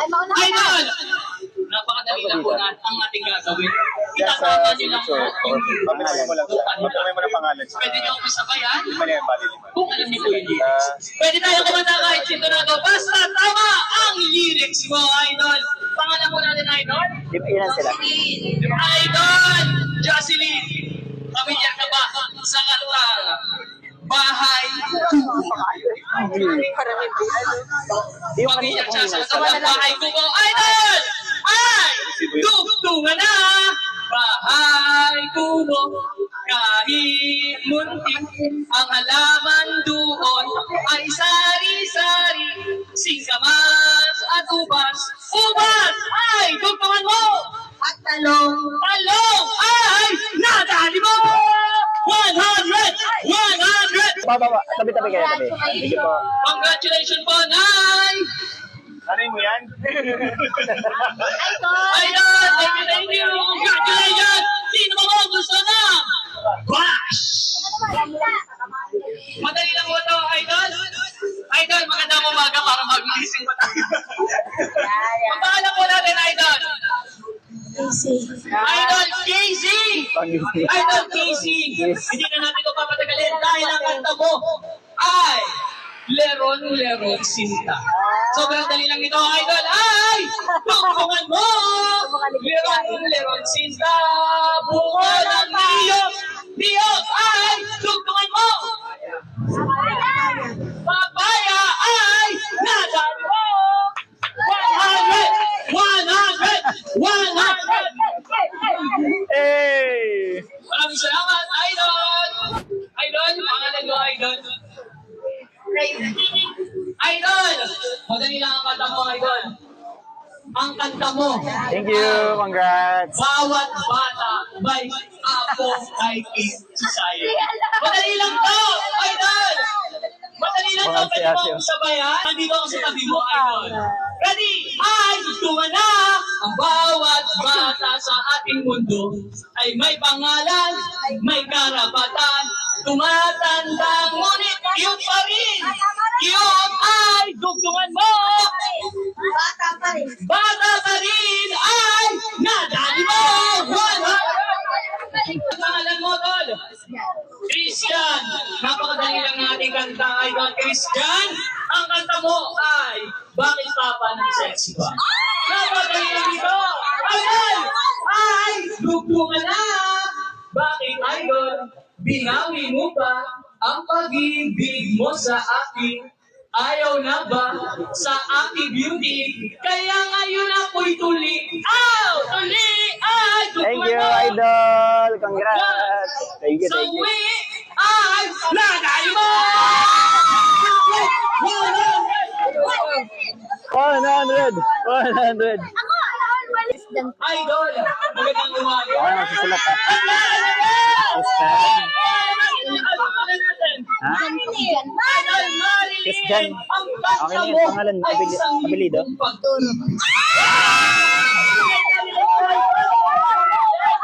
Idol! Napakadali lang po na ang ating gagawin. Itatama nyo lang po. Pagpapay mo lang siya. Pagpapay mo ng pangalan siya. Pwede nyo ako sabayan Lima na yan, bali lima. kung alam niyo po yung lyrics. Pwede tayo kumanta kahit sintonado. Basta tama ang lyrics mo, Idol. Pangalan mo natin, Idol? Ilan sila? Idol! Jocelyn! Pamilyar ka ba sa kantang Bahay? Pamilyar siya sa kantang Bahay Kubo. Idol! Ay! Tugtungan na! Bahay Kubo. Kahit muntik ang halaman doon ay sari-sari, singkamas at ubas. Ubas! Ay! Tugtungan mo! At talong. Talong ay nadali mo! 100! 100! Baba. Tabi-tabi kayo. Tabi. Sige po. Congratulations po, Nay! Ano mo yan? Idol! Thank you! Congratulations! Sino ba mo gusto na? Bash! Madali lang mo ito, Idol. Idol, magandang umaga para mag-gising pa tayo. Ang pangalan po natin, Idol. Idol Casey! Idol Casey! Hindi na natin ito papatagalin dahil ang kanta mo ay Leron Sinta. Sobrang dali lang ito, Idol. Ay! Tungtungan mo! Leron Sinta! Buko ng niyog! Niyog! Ay! Tungtungan mo! Papaya! Ay! Nadali mo! 100! 100! 100! Hey! Maraming salamat, Idol! Idol, pangalan mo, Idol. Idol! Madali lang ang kanta mo, Idol. Ang kanta mo. Thank you. Congrats. Bawat bata may Apo IT Society. Madali lang to, Idol! Madali lang to, pwede mo akong sabayan. Nandito ako sa tabi mo, Idol. Ready? Ay, tugtungan na! Ang bawat bata sa ating mundo ay may pangalan, may karapatan, tumatanda, ngunit cute pa rin. Cute ay tugtungan mo! Bata pa rin. Bata pa rin ay nadali mo! Ang pangalan mo, Tol? Christian! Napakadali lang ng ating kanta, Idol. Christian, ang kanta mo ay Bakit Papa ng Sexy Ba? Napakadali lang ito! Idol! Ay! Dugtungan na! Bakit, Idol? Binawi mo ba ang pag-ibig mo sa akin? Ayaw na ba sa aking beauty? Kaya ngayon ako'y tuli. Aw! Tuli! Ay! Thank you, Idol. Congrats. Thank you, Sa thank you. uwi ay lagay mo! 100. 100. Idol! Magandang umaga. Okay, magsusulat ha. Ha? Idol Marilyn! Christian. Ang Okay na kanta yun. mo Pangalan, ay isang apelido? libong pagturo.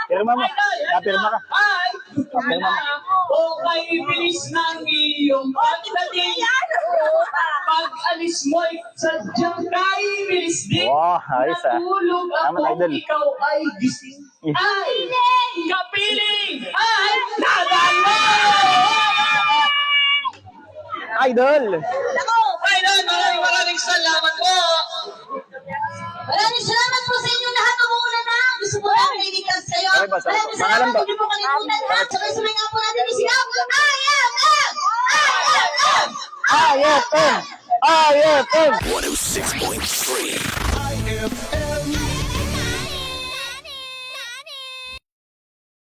Pirma mo. Pirma ka. Ay! Okay, bilis ng iyong pagdating. Pag-alis mo'y sadyang kay bilis din. Wow, ayos ah. Natulog Tama, ako, Idol. ikaw ay gising. Yeah. Ay! Kapiling! Ay! Nadalo! Idol. Idol, maraming salamat po! Maraming salamat po sa inyo lahat. Umuuna na. Gusto po namin nailigtas kayo. Okay ba, sir? Maraming Pangalan salamat. ba? Hindi po kalimutan ha. Sabay-sabay nga po natin isigaw. IFM. IFM. 106.3